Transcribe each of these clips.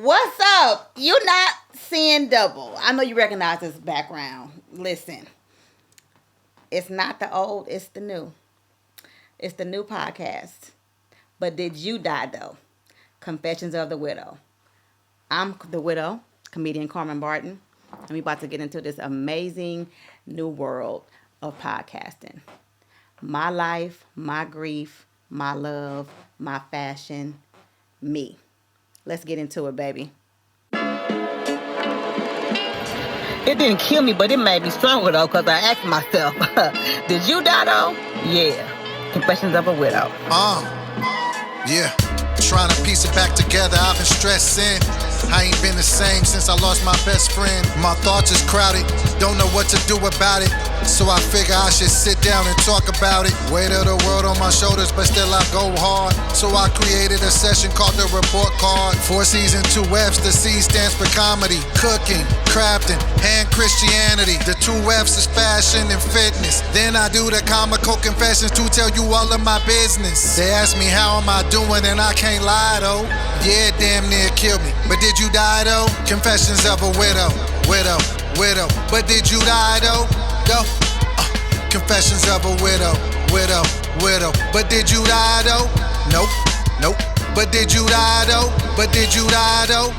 What's up? You're not seeing double. I know you recognize this background. Listen, it's not the old, it's the new. It's the new podcast. But did you die though? Confessions of the Widow. I'm the widow, comedian Carmen Barton, and we're about to get into this amazing new world of podcasting. My life, my grief, my love, my fashion, me. Let's get into it, baby. It didn't kill me, but it made me stronger, though, because I asked myself, did you die, though? Yeah. Confessions of a Widow. Yeah. Trying to piece it back together, I've been stressing. I ain't been the same since I lost my best friend. My thoughts is crowded, don't know what to do about it. So I figure I should sit down and talk about it. Weight of the world on my shoulders, but still I go hard. So I created a session called the Report Card. 4 C's and 2 F's, the C stands for comedy, cooking, crafting, and Christianity. The 2 F's is fashion and fitness. Then I do the Comical confessions to tell you all of my business. They ask me how am I doing and I can't lie though. Yeah, damn near killed me. But did you die though? Confessions of a widow. But did you die though? Confessions of a widow. But did you die though? Nope. But did you die though?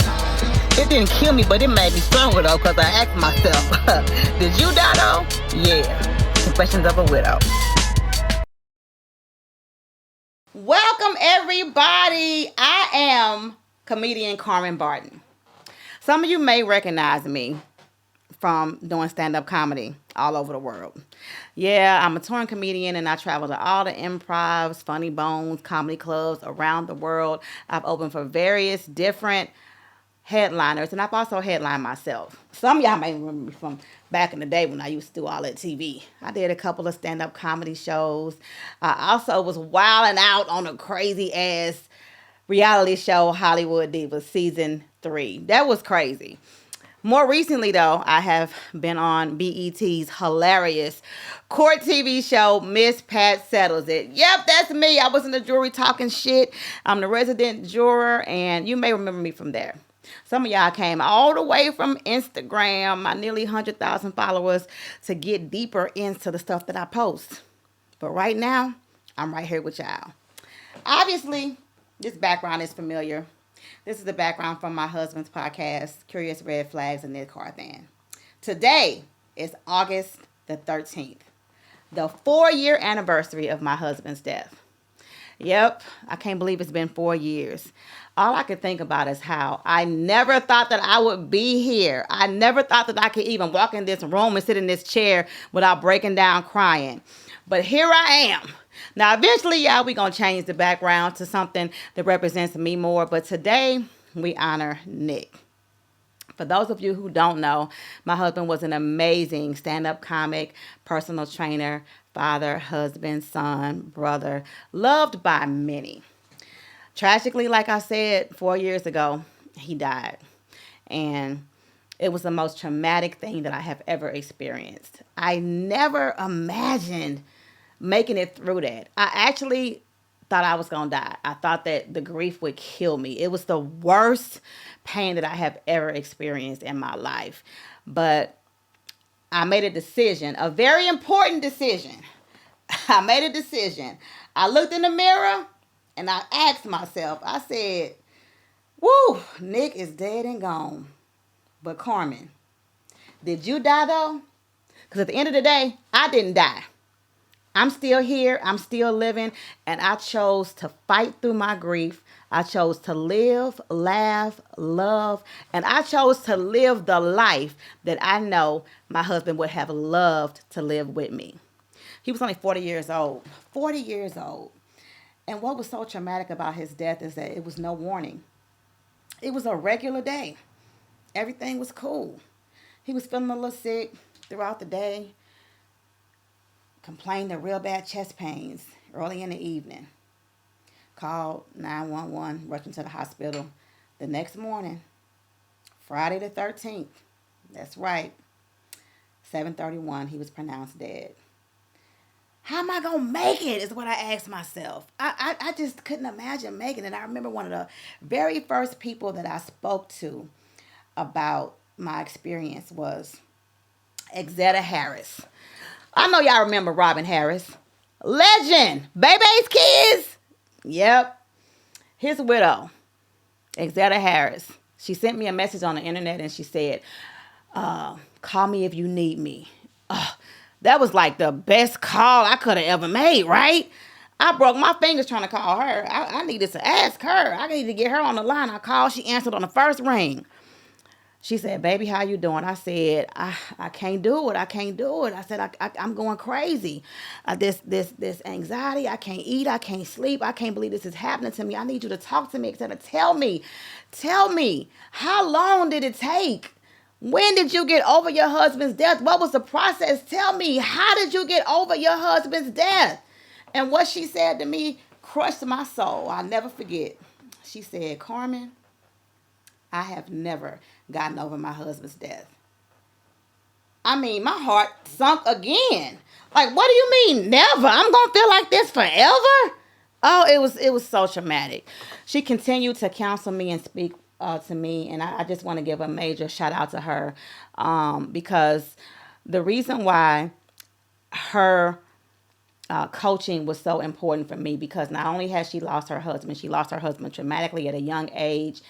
It didn't kill me, but it made me stronger, though, because I asked myself, did you die, though? Yeah. Confessions of a Widow. Welcome, everybody. I am comedian Carmen Barton. Some of you may recognize me from doing stand-up comedy all over the world. Yeah, I'm a touring comedian, and I travel to all the improvs, funny bones, comedy clubs around the world. I've opened for various different headliners, and I've also headlined myself. Some of y'all may remember me from back in the day when I used to do all that TV. I did a couple of stand-up comedy shows. I also was wilding out on a crazy-ass reality show, Hollywood Divas, Season 3. That was crazy. More recently, though, I have been on BET's hilarious court TV show, Miss Pat Settles It. Yep, that's me. I was in the jury talking shit. I'm the resident juror, and you may remember me from there. Some of y'all came all the way from Instagram, my nearly 100,000 followers, to get deeper into the stuff that I post. But right now, I'm right here with y'all. Obviously, this background is familiar. This is the background from my husband's podcast, Curious Red Flags and Nick Carthan. Today is August the 13th, the 4-year anniversary of my husband's death. Yep, I can't believe it's been 4 years. All I could think about is how I never thought that I would be here. I never thought that I could even walk in this room and sit in this chair without breaking down crying. But here I am. Now, eventually, y'all, we're going to change the background to something that represents me more. But today, we honor Nick. For those of you who don't know, my husband was an amazing stand-up comic, personal trainer, father, husband, son, brother, loved by many. Tragically, like I said, 4 years ago, he died. And it was the most traumatic thing that I have ever experienced. I never imagined making it through that. I actually thought I was going to die. I thought that the grief would kill me. It was the worst pain that I have ever experienced in my life. But I made a decision, a very important decision. I made a decision. I looked in the mirror and I asked myself, I said, woo, Nick is dead and gone. But Carmen, did you die though? Because at the end of the day, I didn't die. I'm still here, I'm still living, and I chose to fight through my grief. I chose to live, laugh, love, and I chose to live the life that I know my husband would have loved to live with me. He was only 40 years old. 40 years old. And what was so traumatic about his death is that it was no warning. It was a regular day. Everything was cool. He was feeling a little sick throughout the day. Complained of real bad chest pains early in the evening. Called 911, rushed into the hospital. The next morning, Friday the 13th, that's right, 7:31, he was pronounced dead. how am I going to make it is what I asked myself. I just couldn't imagine making it. I remember one of the very first people that I spoke to about my experience was Exetta Harris. I know y'all remember Robin Harris. Legend. Baby's kids. Yep. His widow, Exetta Harris. She sent me a message on the internet and she said, call me if you need me. That was like the best call I could have ever made, right? I broke my fingers trying to call her. I needed to ask her. I needed to get her on the line. I called. She answered on the first ring. She said, baby, how you doing? I said, I can't do it. I can't do it. I said, I'm going crazy. This anxiety. I can't eat. I can't sleep. I can't believe this is happening to me. I need you to talk to me. Except tell me, how long did it take? When did you get over your husband's death? What was the process? Tell me, how did you get over your husband's death? And what she said to me crushed my soul. I'll never forget. She said, Carmen, I have never gotten over my husband's death. I mean, my heart sunk again. Like, what do you mean, never? I'm going to feel like this forever? Oh, it was so traumatic. She continued to counsel me and speak to me, and I just want to give a major shout out to her because the reason why her coaching was so important for me, because not only has she lost her husband traumatically at a young age,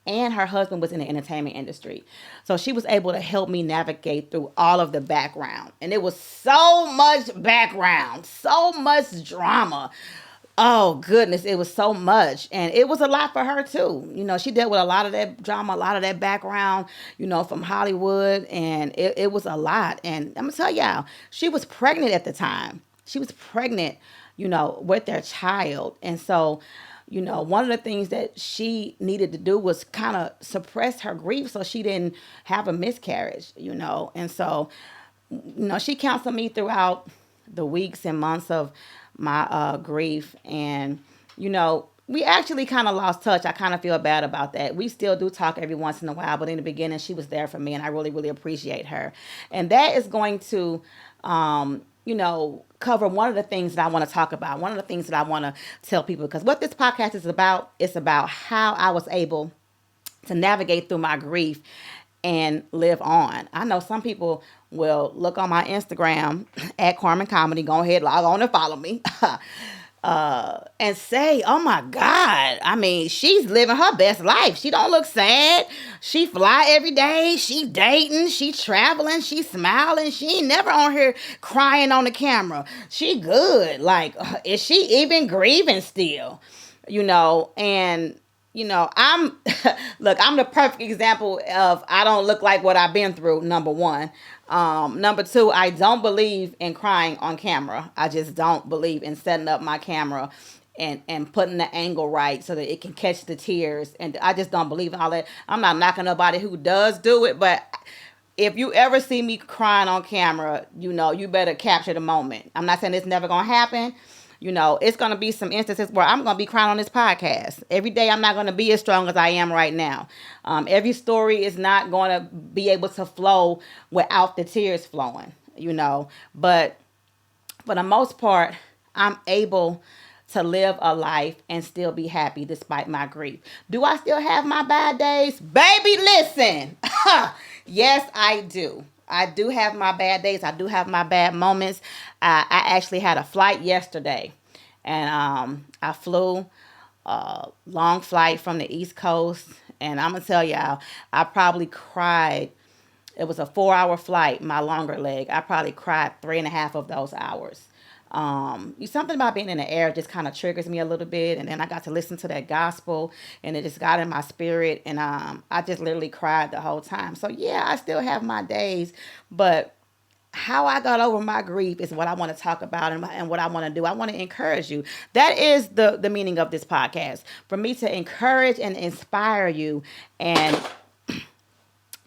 and her husband was in the entertainment industry. So she was able to help me navigate through all of the background. And it was so much background, so much drama. Oh, goodness, it was so much. And it was a lot for her, too. You know, she dealt with a lot of that drama, a lot of that background, you know, from Hollywood. And it was a lot. And I'm going to tell y'all, she was pregnant at the time. She was pregnant, you know, with their child. And so, you know, one of the things that she needed to do was kind of suppress her grief so she didn't have a miscarriage, you know. And so, you know, she counseled me throughout the weeks and months of my grief. And, you know, we actually kind of lost touch. I kind of feel bad about that. We still do talk every once in a while, but in the beginning, she was there for me, and I really, really appreciate her. And that is going to, you know, cover one of the things that I want to talk about, one of the things that I want to tell people, because what this podcast is about, it's about how I was able to navigate through my grief and live on. I know some people will look on my Instagram at Carmen Comedy, go ahead, log on and follow me, and say, oh my God, I mean, she's living her best life. She don't look sad. She fly every day. She dating. She traveling. She smiling. She ain't never on here crying on the camera. She good. Like, is she even grieving still? You know, and you know, I'm the perfect example of I don't look like what I've been through, number one. Number two, I don't believe in crying on camera. I just don't believe in setting up my camera and putting the angle right so that it can catch the tears. And I just don't believe in all that. I'm not knocking nobody who does do it, but if you ever see me crying on camera, you know, you better capture the moment. I'm not saying it's never going to happen. You know, it's going to be some instances where I'm going to be crying on this podcast. Every day I'm not going to be as strong as I am right now. Every story is not going to be able to flow without the tears flowing, you know. But for the most part, I'm able to live a life and still be happy despite my grief. Do I still have my bad days? Baby, listen. Yes, I do. I do have my bad days. I do have my bad moments. I actually had a flight yesterday, and I flew a long flight from the East Coast, and I'm going to tell y'all, I probably cried. It was a 4-hour flight, my longer leg. I probably cried 3.5 of those hours. Something about being in the air just kind of triggers me a little bit, and then I got to listen to that gospel, and it just got in my spirit, and I just literally cried the whole time. So yeah, I still have my days, but how I got over my grief is what I want to talk about and what I want to do. I want to encourage you. That is the meaning of this podcast, for me to encourage and inspire you. And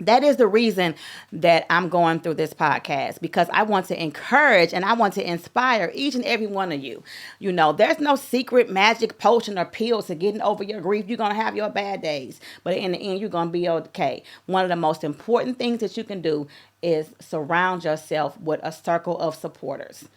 that is the reason that I'm going through this podcast, because I want to encourage and I want to inspire each and every one of you. You know, there's no secret magic potion or pill to getting over your grief. You're going to have your bad days, but in the end, you're going to be okay. One of the most important things that you can do is surround yourself with a circle of supporters.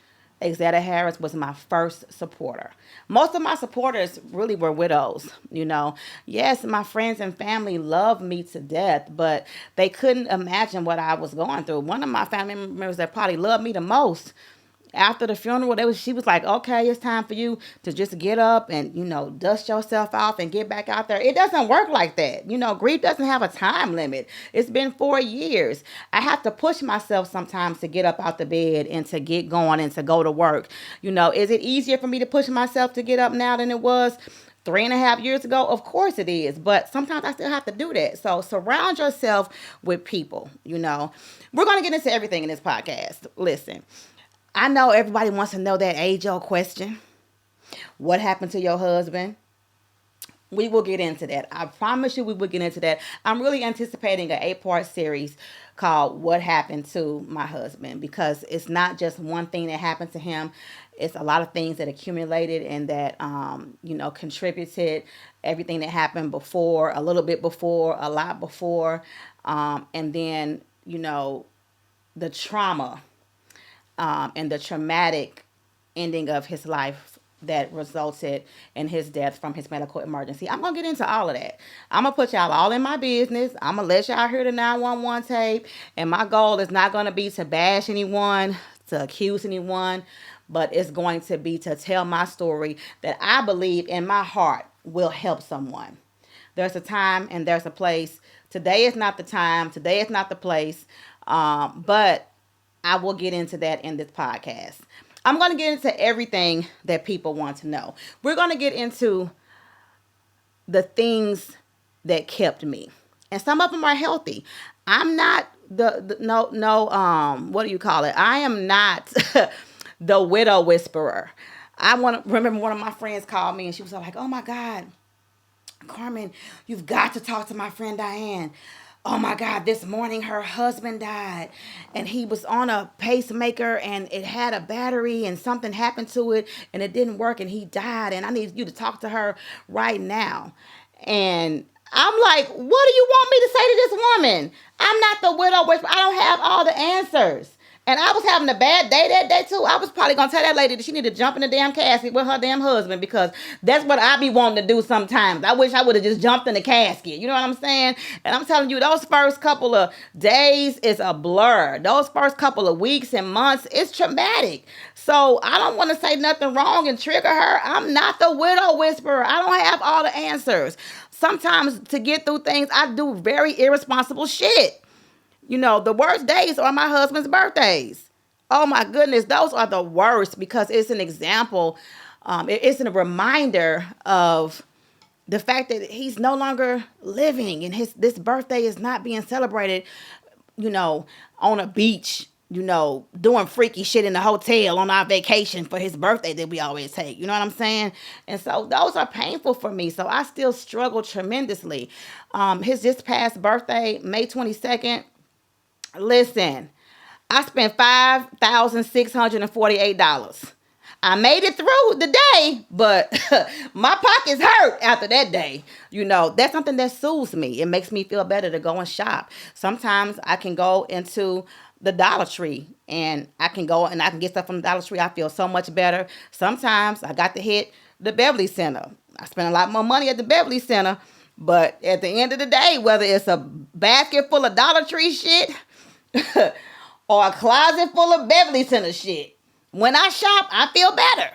Exetta Harris was my first supporter. Most of my supporters really were widows, you know. Yes, my friends and family loved me to death, but they couldn't imagine what I was going through. One of my family members that probably loved me the most, after the funeral, she was like, okay, it's time for you to just get up and, dust yourself off and get back out there. It doesn't work like that. Grief doesn't have a time limit. It's been 4 years. I have to push myself sometimes to get up out the bed and to get going and to go to work. Is it easier for me to push myself to get up now than it was 3.5 years ago? Of course it is, but sometimes I still have to do that. So surround yourself with people. We're going to get into everything in this podcast. Listen, I know everybody wants to know that age-old question. What happened to your husband? We will get into that. I promise you we will get into that. I'm really anticipating an 8-part series called What Happened to My Husband, because it's not just one thing that happened to him. It's a lot of things that accumulated and that, contributed. Everything that happened before, a little bit before, a lot before. And then, the trauma and the traumatic ending of his life that resulted in his death from his medical emergency. I'm going to get into all of that. I'm going to put y'all all in my business. I'm going to let y'all hear the 911 tape. And my goal is not going to be to bash anyone, to accuse anyone, but it's going to be to tell my story that I believe in my heart will help someone. There's a time and there's a place. Today is not the time. Today is not the place. But I will get into that in this podcast. I'm going to get into everything that people want to know. We're going to get into the things that kept me. And some of them are healthy. I'm not what do you call it? I am not the widow whisperer. I remember one of my friends called me and she was like, oh my God, Carmen, you've got to talk to my friend Diane. Oh my God, this morning her husband died and he was on a pacemaker and it had a battery and something happened to it and it didn't work and he died and I need you to talk to her right now. And I'm like, what do you want me to say to this woman? I'm not the widow whisperer. I don't have all the answers. And I was having a bad day that day too. I was probably going to tell that lady that she need to jump in the damn casket with her damn husband, because that's what I be wanting to do sometimes. I wish I would have just jumped in the casket. You know what I'm saying? And I'm telling you, those first couple of days is a blur. Those first couple of weeks and months, it's traumatic. So I don't want to say nothing wrong and trigger her. I'm not the widow whisperer. I don't have all the answers. Sometimes to get through things, I do very irresponsible shit. The worst days are my husband's birthdays. Oh my goodness, those are the worst, because it's an example. It's a reminder of the fact that he's no longer living, and this birthday is not being celebrated, on a beach, doing freaky shit in the hotel on our vacation for his birthday that we always take. You know what I'm saying? And so those are painful for me. So I still struggle tremendously. His just past birthday, May 22nd. Listen, I spent $5,648. I made it through the day, but my pockets hurt after that day. That's something that soothes me. It makes me feel better to go and shop. Sometimes I can go into the Dollar Tree and I can get stuff from the Dollar Tree. I feel so much better. Sometimes I got to hit the Beverly Center. I spend a lot more money at the Beverly Center, but at the end of the day, whether it's a basket full of Dollar Tree shit or a closet full of Beverly Center shit, when I shop, I feel better.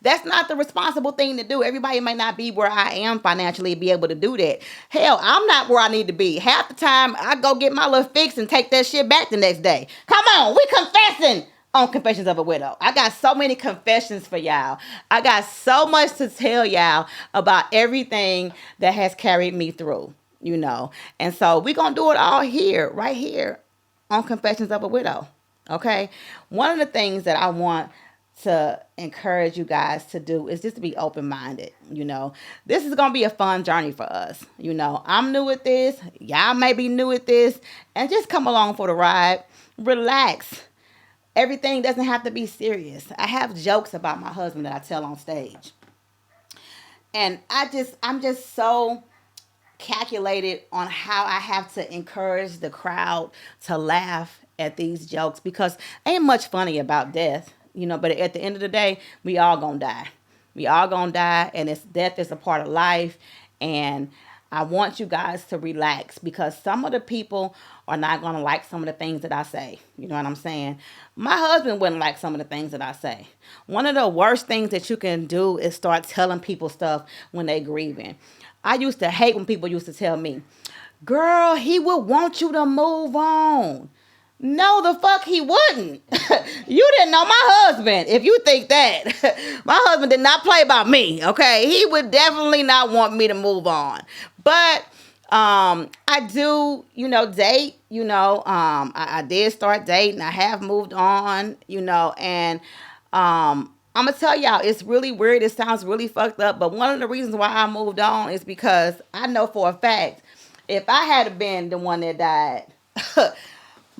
That's not the responsible thing to do. Everybody may not be where I am financially to be able to do that. Hell, I'm not where I need to be. Half the time, I go get my little fix and take that shit back the next day. Come on, we confessing on Confessions of a Widow. I got so many confessions for y'all. I got so much to tell y'all about everything that has carried me through. And so we're going to do it all here, right here on Confessions of a Widow. Okay. One of the things that I want to encourage you guys to do is just to be open-minded. This is going to be a fun journey for us. I'm new at this. Y'all may be new at this, and just come along for the ride. Relax. Everything doesn't have to be serious. I have jokes about my husband that I tell on stage. And I'm just so calculated on how I have to encourage the crowd to laugh at these jokes, because ain't much funny about death. But at the end of the day, we all gonna die. We all gonna die, and death is a part of life. And I want you guys to relax, because some of the people are not gonna like some of the things that I say. You know what I'm saying? My husband wouldn't like some of the things that I say. One of the worst things that you can do is start telling people stuff when they grieving. I used to hate when people used to tell me, girl, he would want you to move on. No, the fuck he wouldn't. You didn't know my husband if you think that. My husband did not play about me, okay? He would definitely not want me to move on. But I do, date, I did start dating. I have moved on, and I'm going to tell y'all, it's really weird. It sounds really fucked up. But one of the reasons why I moved on is because I know for a fact, if I had been the one that died,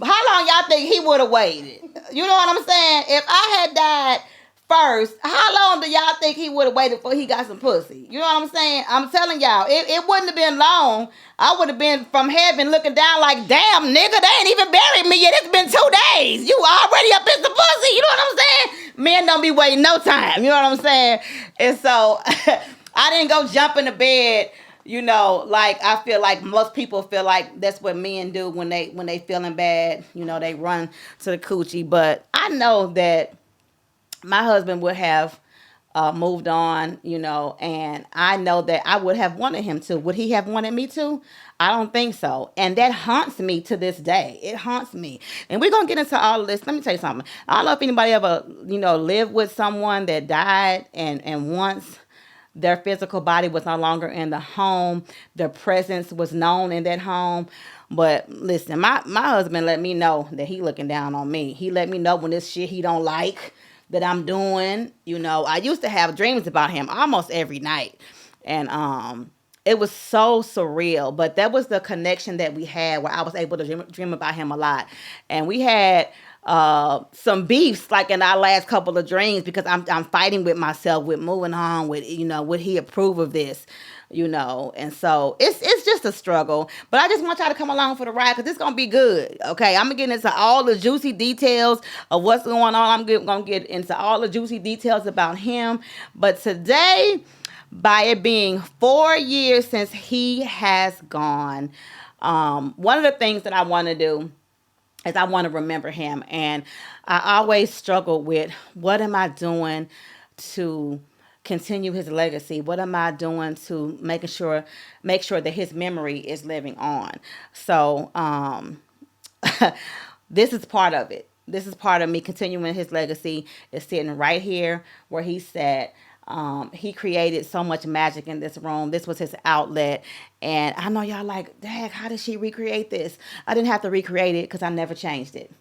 how long y'all think he would have waited? You know what I'm saying? If I had died first, how long do y'all think he would have waited before he got some pussy? You know what I'm saying? I'm telling y'all, it wouldn't have been long. I would have been from heaven looking down like, damn, nigga, they ain't even buried me yet. It's been 2 days. You already up in the pussy. You know what I'm saying? Men don't be waiting no time. You know what I'm saying? And so I didn't go jump in the bed. Like I feel like most people feel like that's what men do when they feeling bad. They run to the coochie. But I know that my husband would have moved on, and I know that I would have wanted him to. Would he have wanted me to? I don't think so. And that haunts me to this day. It haunts me. And we're going to get into all of this. Let me tell you something. I don't know if anybody ever, lived with someone that died and once their physical body was no longer in the home, their presence was known in that home. But listen, my husband let me know that he looking down on me. He let me know when this shit he don't like that I'm doing. I used to have dreams about him almost every night. And it was so surreal. But that was the connection that we had, where I was able to dream about him a lot. And we had some beefs like in our last couple of dreams, because I'm fighting with myself with moving on with, would he approve of this, and so it's just a struggle. But I just want y'all to come along for the ride, because it's gonna be good. Okay, I'm gonna get into all the juicy details of what's going on. I'm gonna get into all the juicy details about him. But today, by it being 4 years since he has gone, one of the things that I want to do is I want to remember him. And I always struggle with, what am I doing to continue his legacy? What am I doing to make sure that his memory is living on? So this is part of it. This is part of me continuing his legacy. Is sitting right here where he sat. He created so much magic in this room. This was his outlet. And I know y'all like, Dad, how did she recreate this? I didn't have to recreate it, because I never changed it.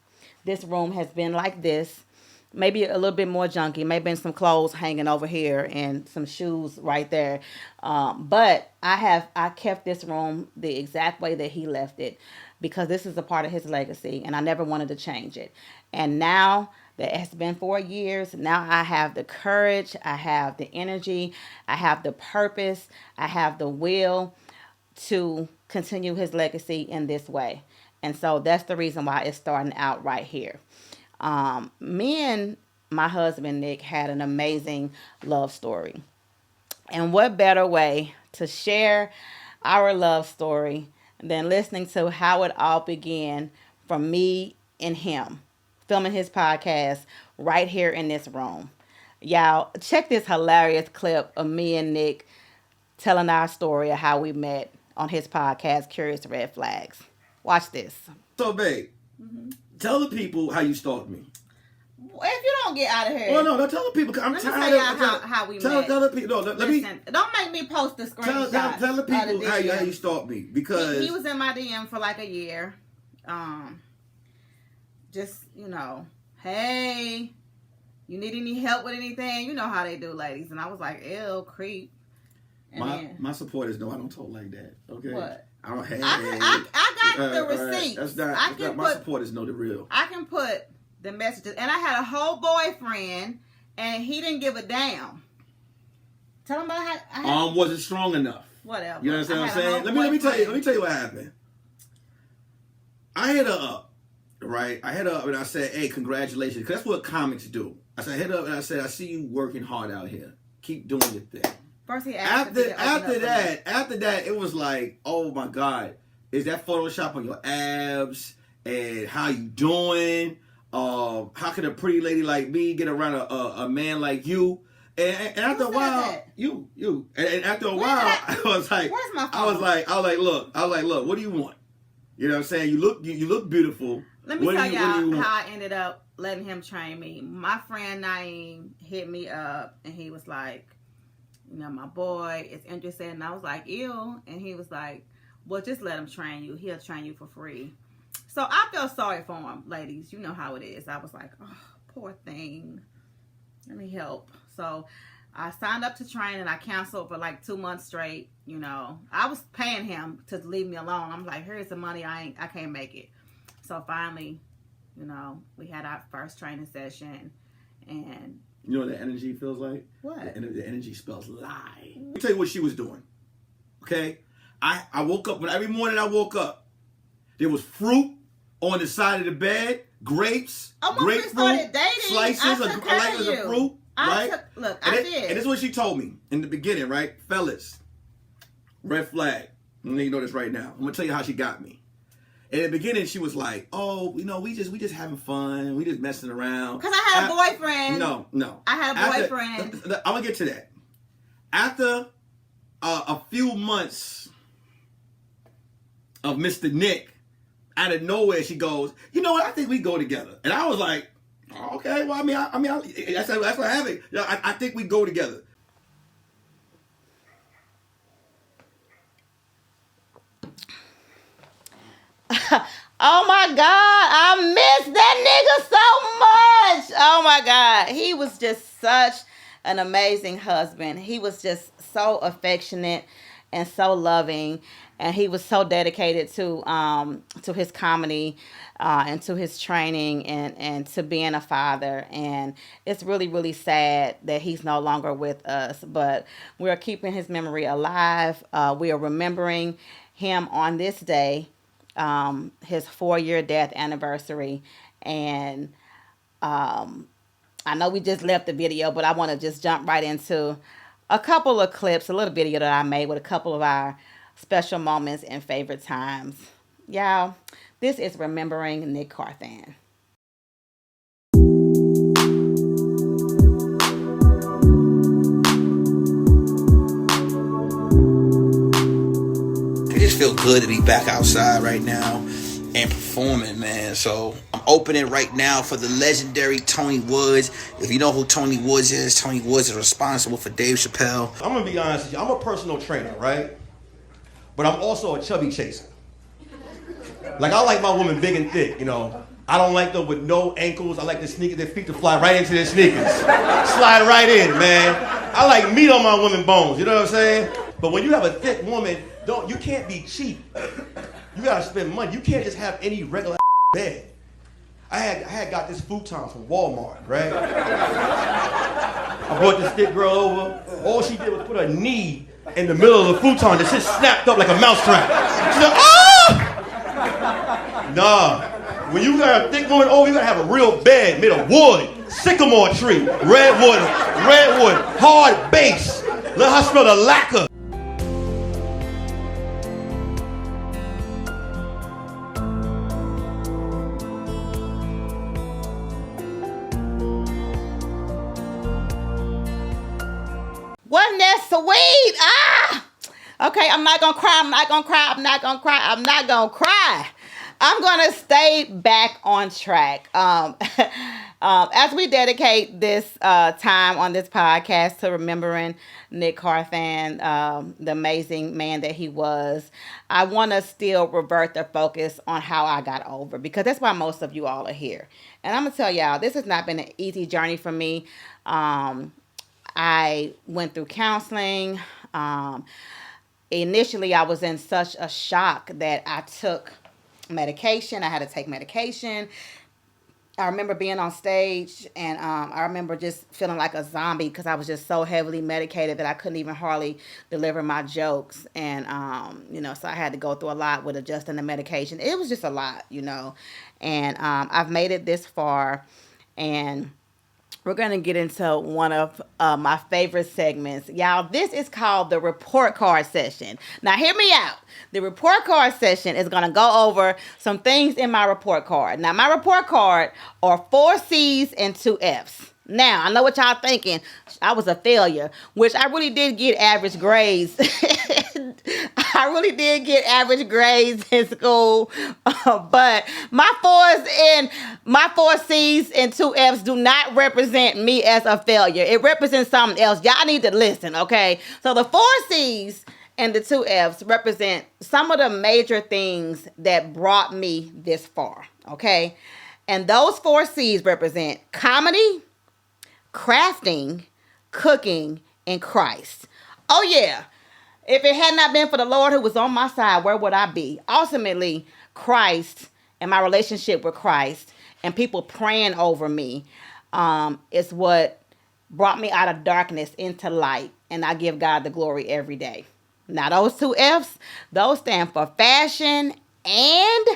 This room has been like this. Maybe a little bit more junky. Maybe been some clothes hanging over here and some shoes right there. But I kept this room the exact way that he left it, because this is a part of his legacy, and I never wanted to change it. And now that it's been 4 years, now I have the courage, I have the energy, I have the purpose, I have the will to continue his legacy in this way. And so that's the reason why it's starting out right here. Me and my husband, Nick, had an amazing love story. And what better way to share our love story than listening to how it all began from me and him filming his podcast right here in this room. Y'all, check this hilarious clip of me and Nick telling our story of how we met on his podcast, Curious Red Flags. Watch this. So, babe, tell the people how you stalked me. If you don't get out of here. Well, no, tell the people. I'm tired of how we met. Tell the people. No, let me. Don't make me post the screenshot. Tell the people how you stalked me, because he was in my DM for like a year. Just, hey, you need any help with anything? You know how they do, ladies. And I was like, ew, creep. And my supporters know I don't talk like that. Okay. What? I don't have. I got the receipts. That's not. My supporters know the real. I can put the messages, and I had a whole boyfriend, and he didn't give a damn. Tell him about how. Wasn't strong enough. Whatever. You understand what I'm saying? Let me tell you what happened. I hit her up, right? I hit her up and I said, "Hey, congratulations," because that's what comics do. I said, hit up, and I said, I see you working hard out here. Keep doing your thing. First he asked After that, it was like, oh my God, is that Photoshop on your abs? And how you doing? How can a pretty lady like me get around a man like you? And after a while, you. And after a while, I was like, where's my phone? I was like, look, what do you want? You know what I'm saying? You look beautiful. Let me tell y'all how I ended up letting him train me. My friend Naeem hit me up, and he was like, you know, my boy is interested. And I was like, ew. And he was like, well, just let him train you. He'll train you for free. So I felt sorry for him, ladies. You know how it is. I was like, oh, poor thing. Let me help. So I signed up to train, and I canceled for like 2 months straight. You know, I was paying him to leave me alone. I'm like, here's the money. I can't make it. So finally, you know, we had our first training session, and you know what the energy feels like? What? The energy spells lie. Let me tell you what she was doing. Okay? I woke up, but every morning I woke up, there was fruit on the side of the bed, grapes, grapefruit, slices of fruit. Right? I did. And this is what she told me in the beginning, right? Fellas, red flag. I'm you know this right now. I'm gonna tell you how she got me. In the beginning, she was like, "Oh, you know, we just having fun. We just messing around." Because I had a boyfriend. No. I had a boyfriend. I'm gonna get to that. After a few months of Mr. Nick, out of nowhere, she goes, "You know what? I think we go together." And I was like, oh, "Okay, well, that's what happened. I think we go together." Oh my God, I miss that nigga so much. Oh my God, he was just such an amazing husband. He was just so affectionate and so loving, and he was so dedicated to his comedy and to his training and to being a father. And it's really, really sad that he's no longer with us, but we're keeping his memory alive. We are remembering him on this day, his 4-year death anniversary. And I know we just left the video, but I want to just jump right into a couple of clips, a little video that I made with a couple of our special moments and favorite times. Y'all, this is Remembering Nick Carthan. It just feels good to be back outside right now and performing, man. So I'm opening right now for the legendary Tony Woods. If you know who Tony Woods is responsible for Dave Chappelle. I'm gonna be honest with you, I'm a personal trainer, right? But I'm also a chubby chaser. Like, I like my woman big and thick, you know. I don't like them with no ankles. I like their feet to fly right into their sneakers. Slide right in, man. I like meat on my woman bones, you know what I'm saying? But when you have a thick woman, you can't be cheap. You gotta spend money. You can't just have any regular bed. I had got this futon from Walmart, right? I brought this thick girl over. All she did was put her knee in the middle of the futon. The shit snapped up like a mousetrap. She said, "Oh!" Nah. When you got a thick woman over, you gotta have a real bed made of wood, sycamore tree, redwood, hard base. Let her smell the lacquer. Wasn't that sweet? Okay, I'm not gonna cry. I'm gonna stay back on track. As we dedicate this time on this podcast to remembering Nick Carthan, the amazing man that he was, I want to still revert the focus on how I got over, because that's why most of you all are here. And I'm gonna tell y'all, this has not been an easy journey for me. I went through counseling. Initially, I was in such a shock that I took medication. I had to take medication. I remember being on stage, and I remember just feeling like a zombie because I was just so heavily medicated that I couldn't even hardly deliver my jokes. And, so I had to go through a lot with adjusting the medication. It was just a lot, And I've made it this far. And we're going to get into one of my favorite segments. Y'all, this is called the report card session. Now, hear me out. The report card session is going to go over some things in my report card. Now, my report card are 4 C's and 2 F's. Now, I know what y'all thinking. I was a failure, which I really did get average grades. I really did get average grades in school. But my 4 C's and 2 F's do not represent me as a failure. It represents something else. Y'all need to listen, okay? So the 4 C's and the 2 F's represent some of the major things that brought me this far, okay? And those 4 C's represent comedy, crafting, cooking, and Christ. Oh yeah. If it had not been for the Lord who was on my side, where would I be? Ultimately, Christ and my relationship with Christ and people praying over me is what brought me out of darkness into light. And I give God the glory every day. Now, those 2 F's, those stand for fashion and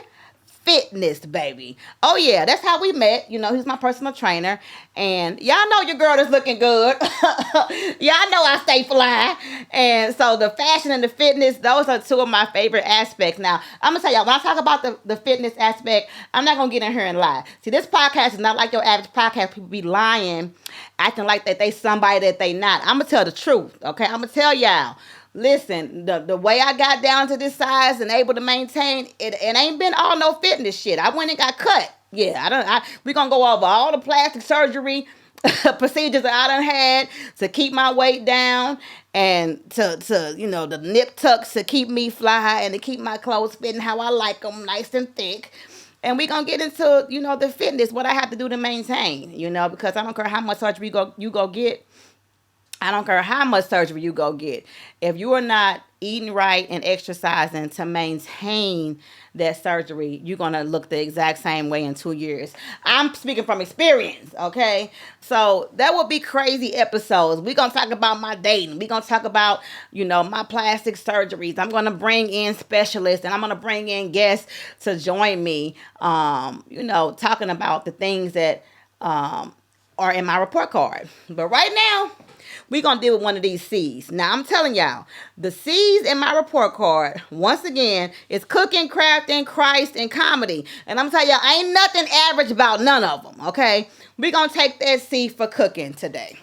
fitness, baby. Oh yeah, that's how we met. You know, he's my personal trainer, and y'all know your girl is looking good. Y'all know I stay fly, and so the fashion and the fitness, those are 2 of my favorite aspects. Now, I'm gonna tell y'all, when I talk about the fitness aspect, I'm not gonna get in here and lie. See, this podcast is not like your average podcast. People be lying, acting like that they somebody that they not. I'm gonna tell the truth, okay? I'm gonna tell y'all. Listen, the way I got down to this size and able to maintain it ain't been all no fitness shit. I went and got cut. Yeah, we gonna go over all the plastic surgery procedures that I done had to keep my weight down and to you know, the nip tucks to keep me fly and to keep my clothes fitting how I like them, nice and thick. And we gonna get into, you know, the fitness, what I have to do to maintain, you know, because I don't care how much surgery you go get. I don't care how much surgery you go get. If you are not eating right and exercising to maintain that surgery, you're going to look the exact same way in 2 years. I'm speaking from experience, okay? So that would be crazy episodes. We're going to talk about my dating. We're going to talk about, you know, my plastic surgeries. I'm going to bring in specialists and I'm going to bring in guests to join me, you know, talking about the things that are in my report card. But right now, we're going to deal with one of these C's. Now, I'm telling y'all, the C's in my report card, once again, is cooking, crafting, Christ, and comedy. And I'm telling y'all, ain't nothing average about none of them, okay? We're going to take that C for cooking today.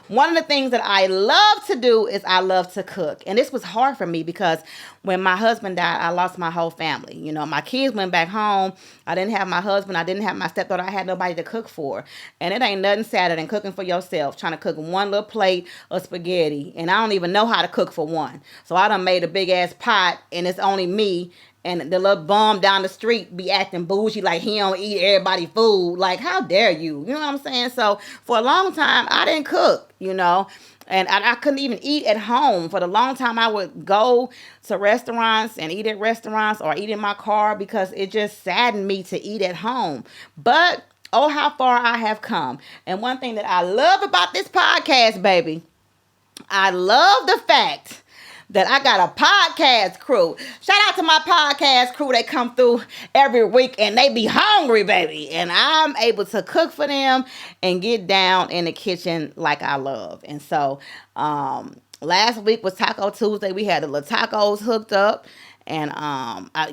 One of the things that I love to do is I love to cook. And this was hard for me because when my husband died, I lost my whole family. You know, my kids went back home. I didn't have my husband. I didn't have my stepdaughter. I had nobody to cook for. And it ain't nothing sadder than cooking for yourself, trying to cook one little plate of spaghetti. And I don't even know how to cook for one. So I done made a big ass pot and it's only me. And the little bum down the street be acting bougie like he don't eat everybody's food. Like, how dare you? You know what I'm saying? So for a long time, I didn't cook, you know. And I couldn't even eat at home. For the long time, I would go to restaurants and eat at restaurants or eat in my car because it just saddened me to eat at home. But, oh, how far I have come. And one thing that I love about this podcast, baby, I love the fact that I got a podcast crew. Shout out to my podcast crew. They come through every week and they be hungry, baby. And I'm able to cook for them and get down in the kitchen like I love. And so last week was Taco Tuesday. We had the little tacos hooked up. And,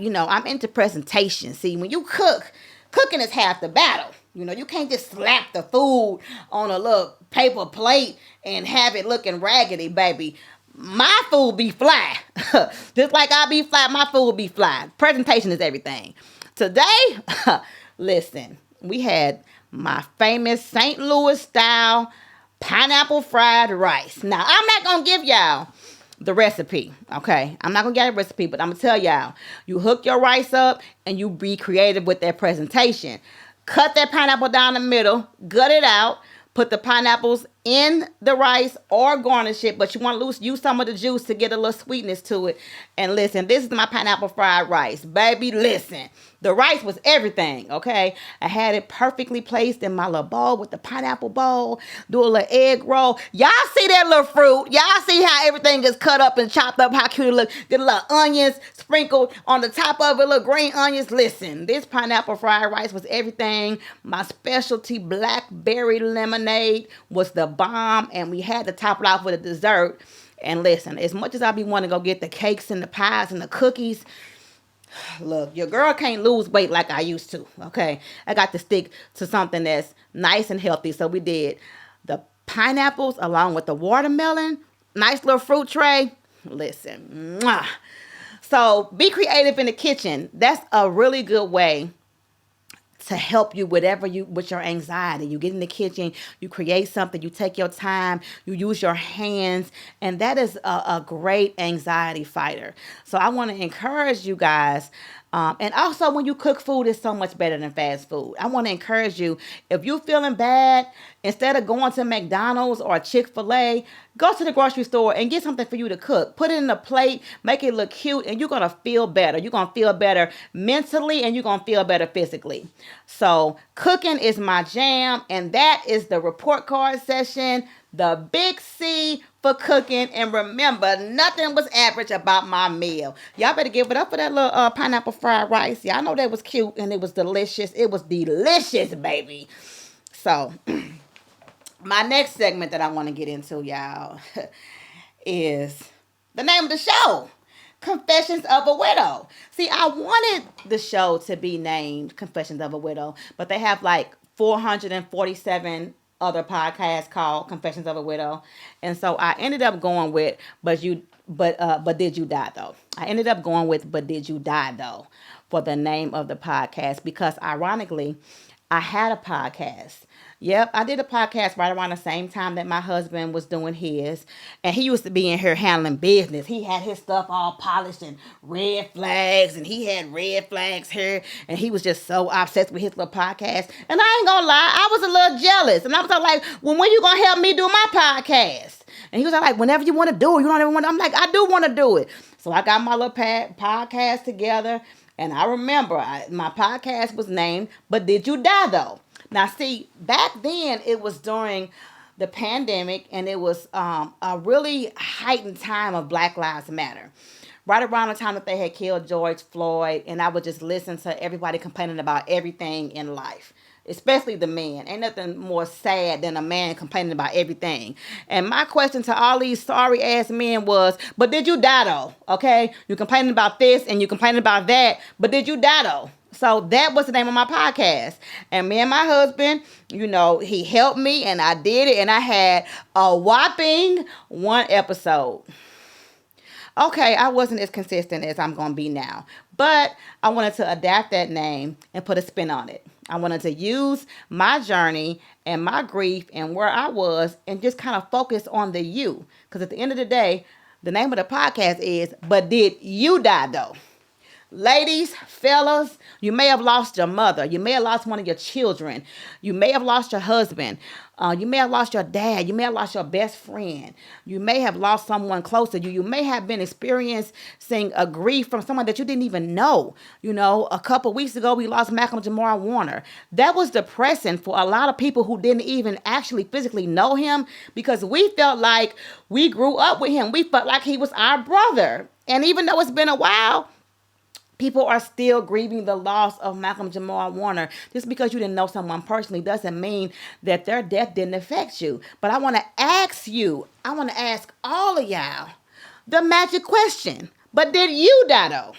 you know, I'm into presentation. See, when you cook, cooking is half the battle. You know, you can't just slap the food on a little paper plate and have it looking raggedy, baby. My food be fly. Just like I be fly, my food be fly. Presentation is everything. Today, listen, we had my famous St. Louis style pineapple fried rice. Now, I'm not going to give y'all the recipe, okay? I'm not going to get a recipe, but I'm going to tell y'all. You hook your rice up and you be creative with that presentation. Cut that pineapple down the middle, gut it out, put the pineapples in the rice or garnish it, but you want to use some of the juice to get a little sweetness to it. And listen, this is my pineapple fried rice. Baby, listen. The rice was everything, okay? I had it perfectly placed in my little bowl with the pineapple bowl. Do a little egg roll. Y'all see that little fruit? Y'all see how everything is cut up and chopped up, how cute it looks? Get a little onions sprinkled on the top of it, little green onions. Listen, this pineapple fried rice was everything. My specialty blackberry lemonade was the bomb, and we had to top it off with a dessert. And listen, as much as I be wanting to go get the cakes and the pies and the cookies, look, your girl can't lose weight like I used to, okay? I got to stick to something that's nice and healthy. So we did the pineapples along with the watermelon. Nice little fruit tray. Listen, mwah. So be creative in the kitchen. That's a really good way to help you with your anxiety. You get in the kitchen, you create something, you take your time, you use your hands, and that is a great anxiety fighter. So I want to encourage you guys. And also, when you cook food, it's so much better than fast food. I want to encourage you, if you're feeling bad, instead of going to McDonald's or Chick-fil-A, go to the grocery store and get something for you to cook. Put it in a plate, make it look cute, and you're going to feel better. You're going to feel better mentally, and you're going to feel better physically. So cooking is my jam, and that is the report card session. The big C for cooking. And remember, nothing was average about my meal. Y'all better give it up for that little pineapple fried rice. Y'all know that was cute and it was delicious. It was delicious, baby. So, my next segment that I want to get into, y'all, is the name of the show. Confessions of a Widow. See, I wanted the show to be named Confessions of a Widow, but they have like 447 other podcasts called Confessions of a Widow. And so I ended up going with But Did You Die Though? I ended up going with But Did You Die Though for the name of the podcast, because ironically, I had a podcast. Yep, I did a podcast right around the same time that my husband was doing his. And he used to be in here handling business. He had his stuff all polished and red flags. And he had red flags here. And he was just so obsessed with his little podcast. And I ain't gonna lie, I was a little jealous. And I was like, well, when you gonna help me do my podcast? And he was like, whenever you want to do it. You don't ever want to. I'm like, I do want to do it. So I got my little podcast together. And I remember my podcast was named But Did You Die Though? Now, see, back then it was during the pandemic, and it was a really heightened time of Black Lives Matter. Right around the time that they had killed George Floyd, and I would just listen to everybody complaining about everything in life, especially the men. Ain't nothing more sad than a man complaining about everything. And my question to all these sorry ass men was, but did you die though? Okay? You complaining about this and you complaining about that, but did you die though? So that was the name of my podcast. And me and my husband, he helped me and I did it. And I had a whopping 1 episode. Okay, I wasn't as consistent as I'm going to be now. But I wanted to adapt that name and put a spin on it. I wanted to use my journey and my grief and where I was and just kind of focus on the you. Because at the end of the day, the name of the podcast is But Did You Die Though? Ladies, fellas, you may have lost your mother. You may have lost one of your children. You may have lost your husband. You may have lost your dad. You may have lost your best friend. You may have lost someone close to you. You may have been experiencing a grief from someone that you didn't even know. A couple weeks ago, we lost Malcolm Jamal Warner. That was depressing for a lot of people who didn't even actually physically know him, because we felt like we grew up with him. We felt like he was our brother. And even though it's been a while, people are still grieving the loss of Malcolm Jamal Warner. Just because you didn't know someone personally doesn't mean that their death didn't affect you. But I want to ask all of y'all the magic question. But did you die though?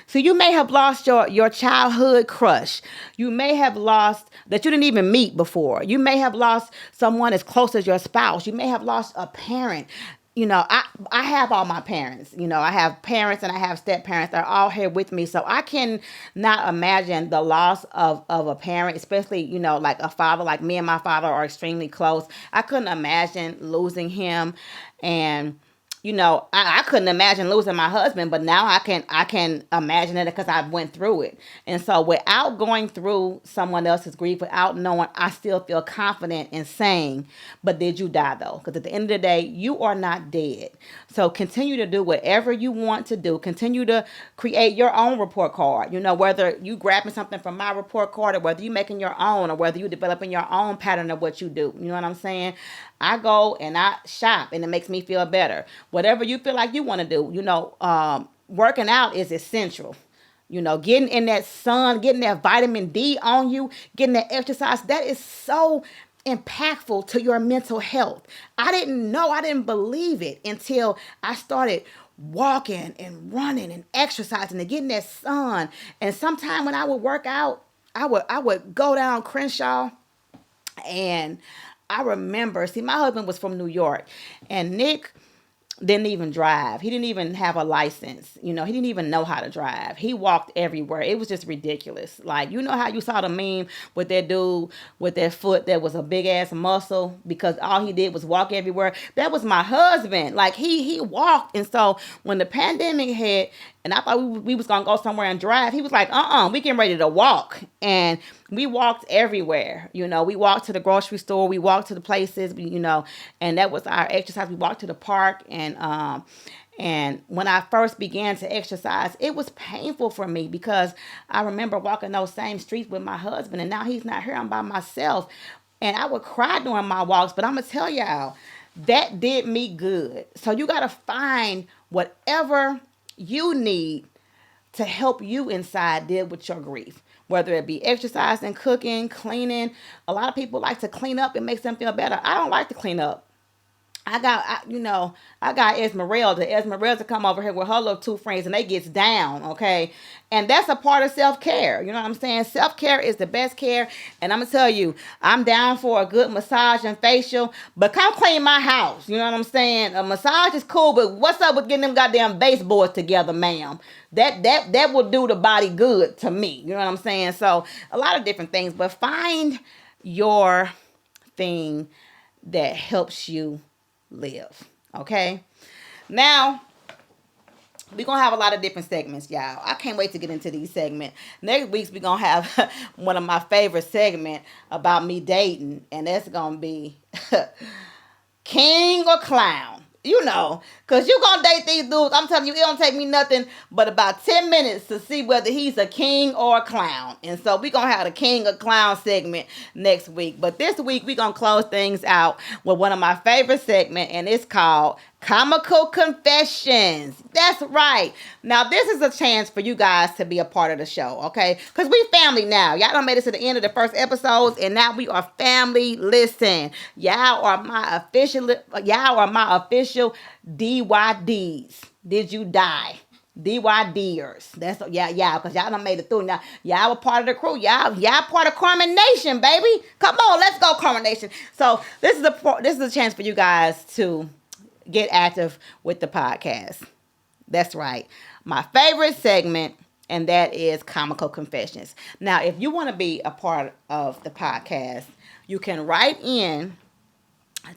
So you may have lost your childhood crush. You may have lost that you didn't even meet before. You may have lost someone as close as your spouse. You may have lost a parent. I have all my parents. I have parents and I have step parents. They're all here with me. So I can not imagine the loss of a parent, especially, like a father. Like me and my father are extremely close. I couldn't imagine losing him. And, I couldn't imagine losing my husband, but now I can imagine it because I went through it. And so without going through someone else's grief, without knowing, I still feel confident in saying, but did you die though? Because at the end of the day, you are not dead. So continue to do whatever you want to do. Continue to create your own report card. Whether you grabbing something from my report card or whether you making your own or whether you developing your own pattern of what you do. You know what I'm saying? I go and I shop and it makes me feel better. Whatever you feel like you want to do, working out is essential. Getting in that sun, getting that vitamin D on you, getting that exercise, that is so impactful to your mental health. I didn't believe it until I started walking and running and exercising and getting that sun. And sometime when I would work out, I would go down Crenshaw. And I remember, my husband was from New York, and Nick didn't even drive. He didn't even have a license. He didn't even know how to drive. He walked everywhere. It was just ridiculous. Like, how you saw the meme with that dude with that foot that was a big ass muscle because all he did was walk everywhere. That was my husband. Like, he walked. And so when the pandemic hit and I thought we was going to go somewhere and drive, he was like, we getting ready to walk. And we walked everywhere. We walked to the grocery store. We walked to the places, and that was our exercise. We walked to the park. And when I first began to exercise, it was painful for me because I remember walking those same streets with my husband, and now he's not here. I'm by myself. And I would cry during my walks, but I'm going to tell y'all, that did me good. So you got to find whatever you need to help you inside deal with your grief. Whether it be exercising, cooking, cleaning. A lot of people like to clean up. It makes them feel better. I don't like to clean up. I got Esmeralda. Esmeralda come over here with her little two friends and they gets down, okay? And that's a part of self-care. You know what I'm saying? Self-care is the best care. And I'm going to tell you, I'm down for a good massage and facial, but come clean my house. You know what I'm saying? A massage is cool, but what's up with getting them goddamn baseboards together, ma'am? That will do the body good to me. You know what I'm saying? So a lot of different things, but find your thing that helps you live. Okay. Now we're gonna have a lot of different segments, y'all. I can't wait to get into these segments. Next week we're gonna have one of my favorite segments about me dating, and that's gonna be king or clown. Because you're going to date these dudes. I'm telling you, it don't take me nothing but about 10 minutes to see whether he's a king or a clown. And so we're going to have the king or clown segment next week. But this week, we're going to close things out with one of my favorite segments, and it's called Comical Confessions. That's right. Now, this is a chance for you guys to be a part of the show, okay? Because we family now. Y'all done made it to the end of the first episodes, and now we are family. Listen, y'all are my official DYDs. Did you die? DYDers. That's because y'all done made it through. Now, y'all were part of the crew. Y'all part of Carmen Nation, baby. Come on, let's go, Carmen Nation. So this is a chance for you guys to get active with the podcast. That's right. My favorite segment, and that is Comical Confessions. Now, if you want to be a part of the podcast, you can write in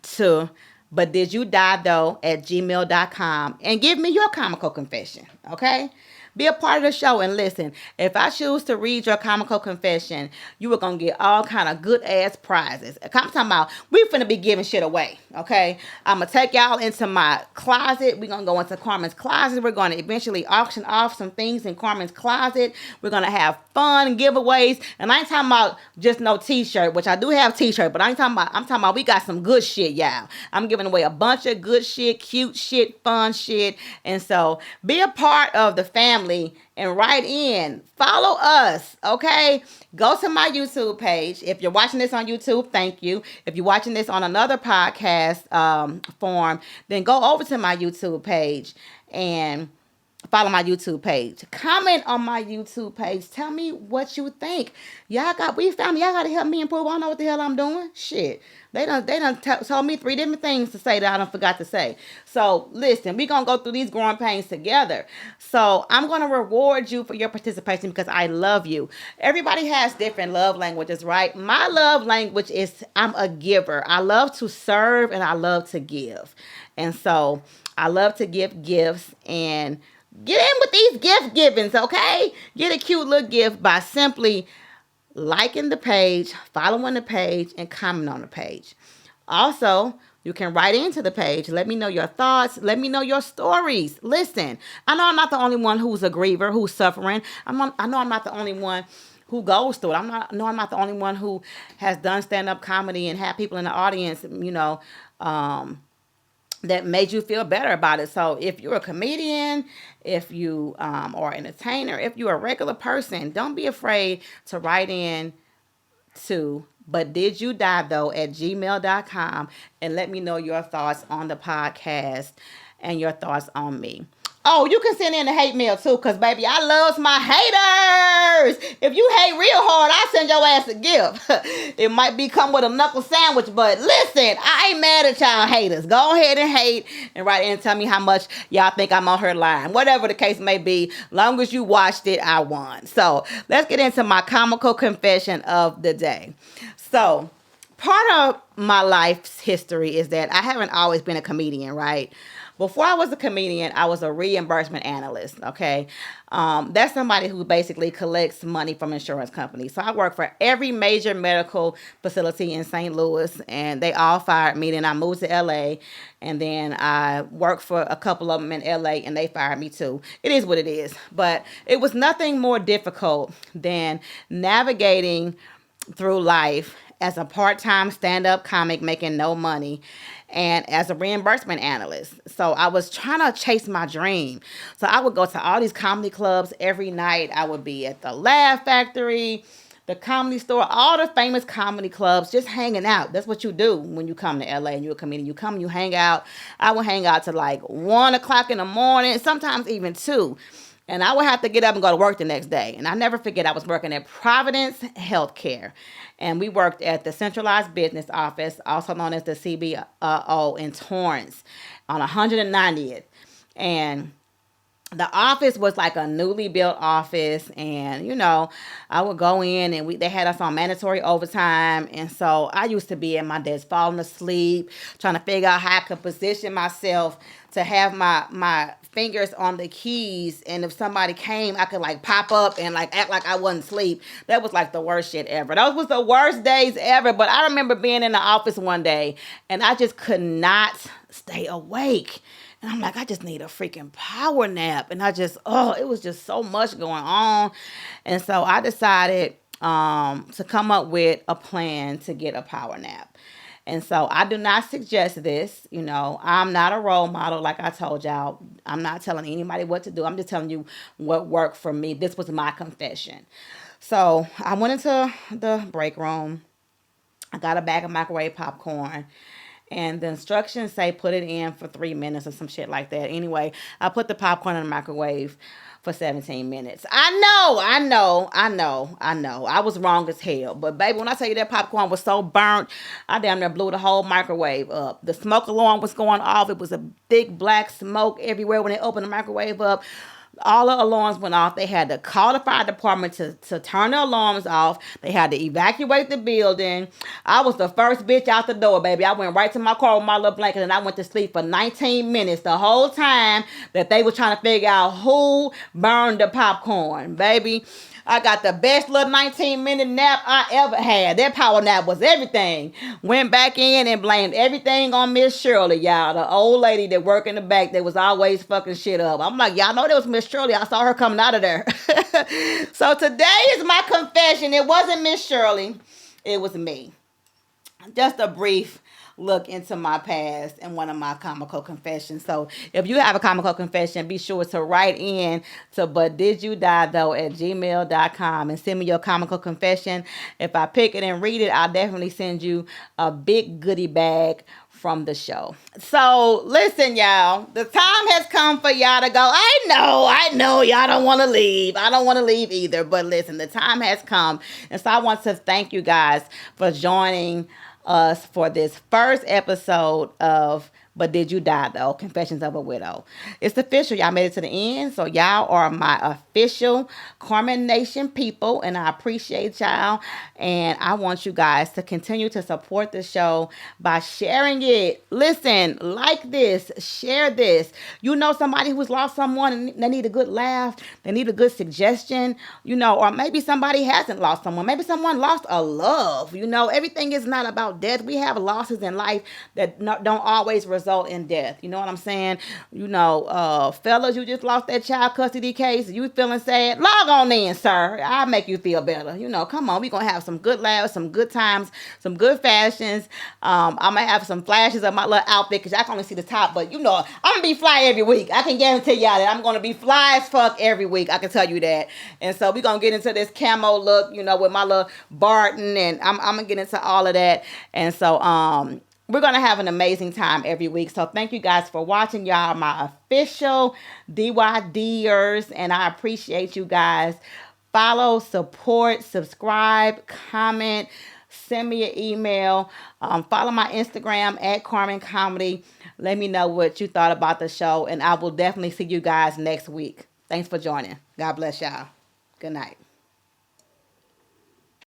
to butdidyoudie@gmail.com and give me your comical confession. Okay? Be a part of the show and listen. If I choose to read your comical confession, you are going to get all kind of good ass prizes. I'm talking about we finna be giving shit away. Okay? I'm going to take y'all into my closet. We're going to go into Carmen's closet. We're going to eventually auction off some things in Carmen's closet. We're going to have fun giveaways. And I ain't talking about just no t-shirt, which I do have t-shirt, but I'm talking about we got some good shit, y'all. I'm giving away a bunch of good shit, cute shit, fun shit. And so be a part of the family and write in. Follow us, okay? Go to my YouTube page. If you're watching this on YouTube, thank you. If you're watching this on another podcast form, then go over to my YouTube page and follow my YouTube page. Comment on my YouTube page. Tell me what you think. We family. Y'all got to help me improve. I don't know what the hell I'm doing. Shit. They done told me 3 different things to say that I done forgot to say. So, listen, we're going to go through these growing pains together. So, I'm going to reward you for your participation because I love you. Everybody has different love languages, right? My love language is I'm a giver. I love to serve and I love to give. And so, I love to give gifts, and get in with these gift givings, okay? Get a cute little gift by simply liking the page, following the page, and commenting on the page. Also, you can write into the page. Let me know your thoughts. Let me know your stories. Listen, I know I'm not the only one who's a griever, who's suffering. I know I'm not the only one who goes through it. I'm not the only one who has done stand-up comedy and had people in the audience, that made you feel better about it. So if you're a comedian, if you are an entertainer, if you're a regular person, don't be afraid to write in to butdidyoudiethough@gmail.com and let me know your thoughts on the podcast and your thoughts on me. Oh, you can send in the hate mail too, because baby, I loves my haters. If you hate real hard, I send your ass a gift. It might be come with a knuckle sandwich, but listen, I ain't mad at y'all haters. Go ahead and hate and write in and tell me how much y'all think I'm on her line. Whatever the case may be, long as you watched it, I won. So let's get into my comical confession of the day. So part of my life's history is that I haven't always been a comedian, right? Before I was a comedian, I was a reimbursement analyst, okay? That's somebody who basically collects money from insurance companies. So I work for every major medical facility in St. Louis, and they all fired me. Then I moved to LA, and then I worked for a couple of them in LA, and they fired me too. It is what it is. But it was nothing more difficult than navigating through life as a part-time stand-up comic making no money and as a reimbursement analyst. So I was trying to chase my dream. So I would go to all these comedy clubs every night. I would be at the Laugh Factory, the Comedy Store, all the famous comedy clubs, just hanging out. That's what you do when you come to LA and you're a comedian. You come, you hang out. I would hang out till like 1 o'clock in the morning, sometimes even 2. And I would have to get up and go to work the next day. And I never forget, I was working at Providence Healthcare. And we worked at the Centralized Business Office, also known as the CBO in Torrance on 190th. And the office was like a newly built office, and I would go in and they had us on mandatory overtime, and so I used to be at my desk falling asleep, trying to figure out how I could position myself to have my fingers on the keys, and if somebody came, I could like pop up and like act like I wasn't asleep. That was like the worst shit ever. Those was the worst days ever. But I remember being in the office one day, and I just could not stay awake. And I'm like, I just need a freaking power nap. And it was just so much going on. And so I decided to come up with a plan to get a power nap. And so I do not suggest this. I'm not a role model. Like I told y'all, I'm not telling anybody what to do. I'm just telling you what worked for me. This was my confession. So I went into the break room. I got a bag of microwave popcorn. And the instructions say put it in for 3 minutes or some shit like that. Anyway, I put the popcorn in the microwave for 17 minutes. I know. I was wrong as hell. But baby, when I tell you that popcorn was so burnt, I damn near blew the whole microwave up. The smoke alarm was going off. It was a thick black smoke everywhere when they opened the microwave up. All the alarms went off. They had to call the fire department to turn the alarms off. They had to evacuate the building. I was the first bitch out the door, baby. I went right to my car with my little blanket, and I went to sleep for 19 minutes the whole time that they were trying to figure out who burned the popcorn, baby. I got the best little 19-minute nap I ever had. That power nap was everything. Went back in and blamed everything on Miss Shirley, y'all. The old lady that worked in the back that was always fucking shit up. I'm like, y'all know that was Miss Shirley. I saw her coming out of there. So today is my confession. It wasn't Miss Shirley. It was me. Just a brief look into my past and one of my comical confessions. So if you have a comical confession, be sure to write in to butdidyoudiethough@gmail.com and send me your comical confession. If I pick it and read it, I'll definitely send you a big goodie bag from the show. So listen, y'all, the time has come for y'all to go. I know y'all don't want to leave. I don't want to leave either, but listen, the time has come. And so I want to thank you guys for joining us for this first episode of But did you die though? Confessions of a Widow. It's official. Y'all made it to the end. So y'all are my official Carmen Nation people, and I appreciate y'all. And I want you guys to continue to support the show by sharing it. Listen, like this, share this. You know somebody who's lost someone and they need a good laugh. They need a good suggestion, or maybe somebody hasn't lost someone. Maybe someone lost a love. Everything is not about death. We have losses in life that don't always result in death. You know what I'm saying? Fellas, you just lost that child custody case. You feeling sad? Log on in, sir. I'll make you feel better. Come on. We're going to have some good laughs, some good times, some good fashions. I'm going to have some flashes of my little outfit because I can only see the top. But, I'm going to be fly every week. I can guarantee y'all that I'm going to be fly as fuck every week. I can tell you that. And so we're going to get into this camo look, with my little Barton. And I'm going to get into all of that. And so, we're going to have an amazing time every week. So thank you guys for watching. Y'all are my official DYDers, and I appreciate you guys. Follow, support, subscribe, comment, send me an email. Follow my Instagram at Carmen Comedy. Let me know what you thought about the show, and I will definitely see you guys next week. Thanks for joining. God bless y'all. Good night.